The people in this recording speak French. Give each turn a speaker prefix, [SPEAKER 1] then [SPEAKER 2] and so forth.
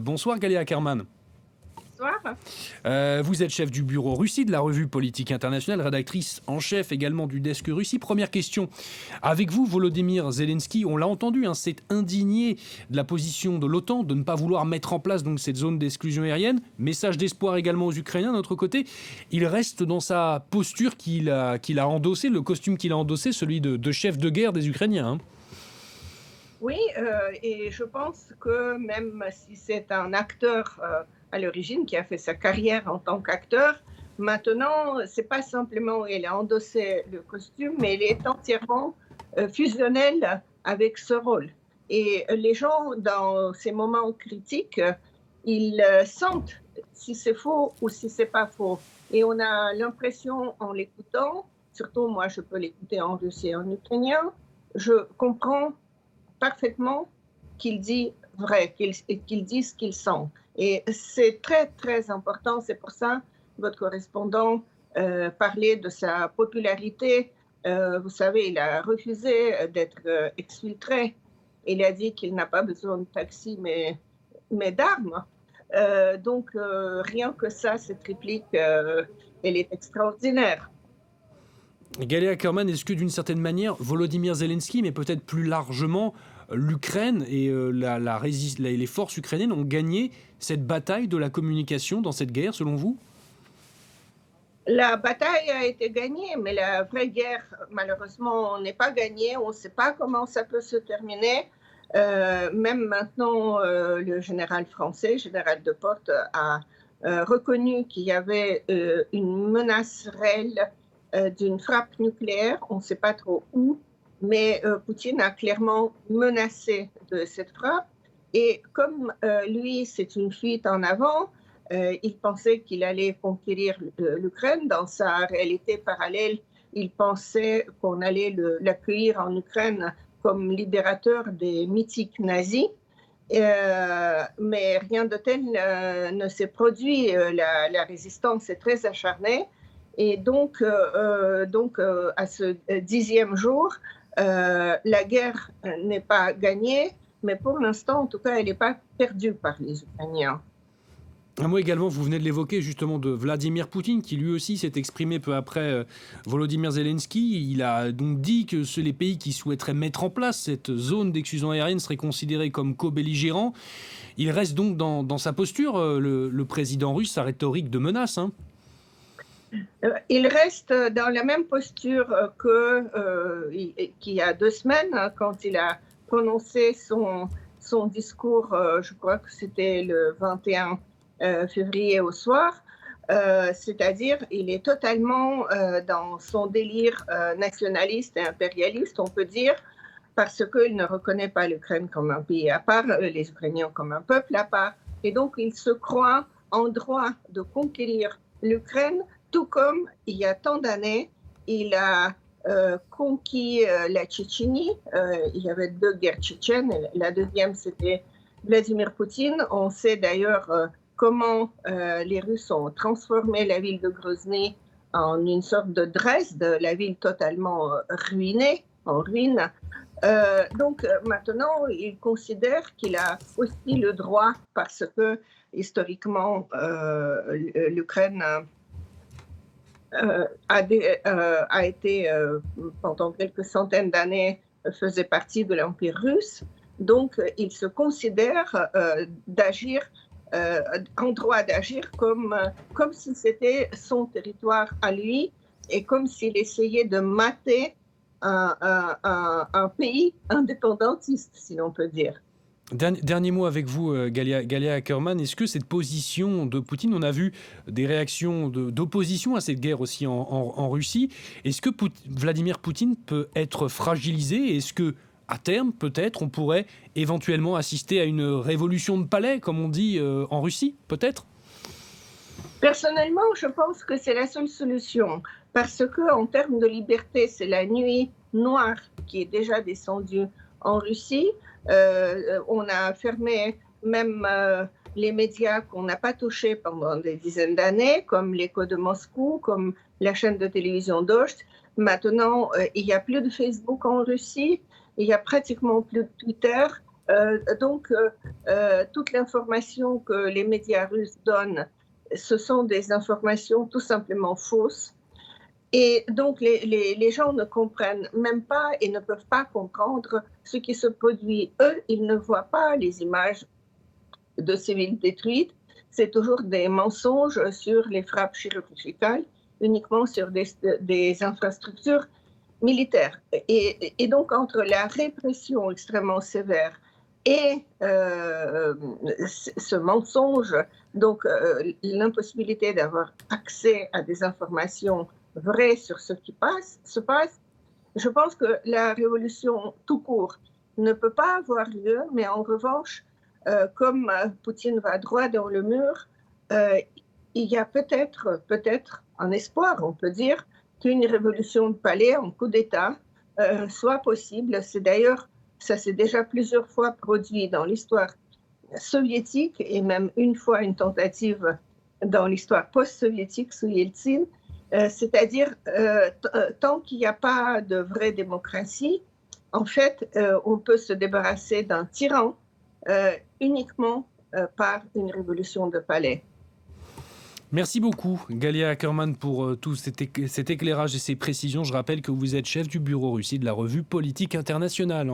[SPEAKER 1] Bonsoir Galia Ackerman.
[SPEAKER 2] Bonsoir.
[SPEAKER 1] Vous êtes chef du bureau Russie de la revue Politique Internationale, rédactrice en chef également du desk Russie. Première question, avec vous Volodymyr Zelensky, on l'a entendu, s'est indigné de la position de l'OTAN de ne pas vouloir mettre en place donc cette zone d'exclusion aérienne. Message d'espoir également aux Ukrainiens. De notre côté, il reste dans sa posture qu'il a endossé, le costume qu'il a endossé, celui de chef de guerre des Ukrainiens.
[SPEAKER 2] Oui, et je pense que même si c'est un acteur à l'origine qui a fait sa carrière en tant qu'acteur, maintenant, c'est pas simplement il a endossé le costume, mais il est entièrement fusionnel avec ce rôle. Et les gens, dans ces moments critiques, ils sentent si c'est faux ou si c'est pas faux. Et on a l'impression, en l'écoutant, surtout moi, je peux l'écouter en russe et en ukrainien, je comprends parfaitement qu'il dit vrai, qu'il dit ce qu'il sent. Et c'est très, très important. C'est pour ça que votre correspondant parlait de sa popularité. Vous savez, il a refusé d'être exfiltré. Il a dit qu'il n'a pas besoin de taxi, mais d'armes. Donc, rien que ça, cette réplique, elle est extraordinaire.
[SPEAKER 1] Galia Ackerman, est-ce que d'une certaine manière, Volodymyr Zelensky, mais peut-être plus largement l'Ukraine et les forces ukrainiennes ont gagné cette bataille de la communication dans cette guerre, selon vous ?
[SPEAKER 2] La bataille a été gagnée, mais la vraie guerre, malheureusement, n'est pas gagnée. On ne sait pas comment ça peut se terminer. Même maintenant, le général français, général Deportes, a reconnu qu'il y avait une menace réelle d'une frappe nucléaire. On ne sait pas trop où, mais Poutine a clairement menacé de cette frappe. Et comme lui, c'est une fuite en avant, il pensait qu'il allait conquérir l'Ukraine. Dans sa réalité parallèle, il pensait qu'on allait l'accueillir en Ukraine comme libérateur des mythiques nazis. Mais rien de tel ne s'est produit. La résistance est très acharnée. Et donc, à ce 10e jour, la guerre n'est pas gagnée, mais pour l'instant, en tout cas, elle n'est pas perdue par les Ukrainiens.
[SPEAKER 1] Un mot également, vous venez de l'évoquer justement, de Vladimir Poutine, qui lui aussi s'est exprimé peu après Volodymyr Zelensky. Il a donc dit que les pays qui souhaiteraient mettre en place cette zone d'exclusion aérienne seraient considérés comme co-belligérants. Il reste donc dans sa posture, le président russe, sa rhétorique de menace.
[SPEAKER 2] Il reste dans la même posture qu'il y a 2 semaines, quand il a prononcé son discours, je crois que c'était le 21 février au soir. C'est-à-dire, il est totalement dans son délire nationaliste et impérialiste, on peut dire, parce qu'il ne reconnaît pas l'Ukraine comme un pays à part, les Ukrainiens comme un peuple à part. Et donc, il se croit en droit de conquérir l'Ukraine, tout comme il y a tant d'années, il a conquis la Tchétchénie. Il y avait 2 guerres tchétchènes. La deuxième, c'était Vladimir Poutine. On sait d'ailleurs comment les Russes ont transformé la ville de Grozny en une sorte de Dresde, la ville totalement ruinée, en ruine. Donc maintenant, il considère qu'il a aussi le droit, parce que historiquement, l'Ukraine a été, pendant quelques centaines d'années, faisait partie de l'Empire russe. Donc, il se considère d'agir, en droit d'agir comme si c'était son territoire à lui, et comme s'il essayait de mater un pays indépendantiste, si l'on peut dire.
[SPEAKER 1] Dernier mot avec vous, Galia Ackerman. Est-ce que cette position de Poutine, on a vu des réactions d'opposition à cette guerre aussi en Russie, est-ce que Vladimir Poutine peut être fragilisé? Est-ce que, à terme, peut-être, on pourrait éventuellement assister à une révolution de palais, comme on dit en Russie, peut-être?
[SPEAKER 2] Personnellement, je pense que c'est la seule solution, parce qu'en termes de liberté, c'est la nuit noire qui est déjà descendue en Russie. On a fermé même les médias qu'on n'a pas touchés pendant des dizaines d'années, comme l'Écho de Moscou, comme la chaîne de télévision Dost. Maintenant, il n'y a plus de Facebook en Russie, il n'y a pratiquement plus de Twitter. Toute l'information que les médias russes donnent, ce sont des informations tout simplement fausses. Et donc, les gens ne comprennent même pas et ne peuvent pas comprendre ce qui se produit. Eux, ils ne voient pas les images de civils détruites. C'est toujours des mensonges sur les frappes chirurgicales, uniquement sur des infrastructures militaires. Et donc, entre la répression extrêmement sévère et ce mensonge, donc l'impossibilité d'avoir accès à des informations vraies sur ce qui se passe, je pense que la révolution tout court ne peut pas avoir lieu, mais en revanche, comme Poutine va droit dans le mur, il y a peut-être un espoir, on peut dire, qu'une révolution de palais en coup d'État soit possible. C'est d'ailleurs, ça s'est déjà plusieurs fois produit dans l'histoire soviétique et même une fois une tentative dans l'histoire post-soviétique sous Yeltsin. C'est-à-dire, tant qu'il n'y a pas de vraie démocratie, en fait, on peut se débarrasser d'un tyran uniquement par une révolution de palais.
[SPEAKER 1] Merci beaucoup, Galia Ackerman, pour tout cet éclairage et ces précisions. Je rappelle que vous êtes chef du bureau Russie de la revue Politique Internationale.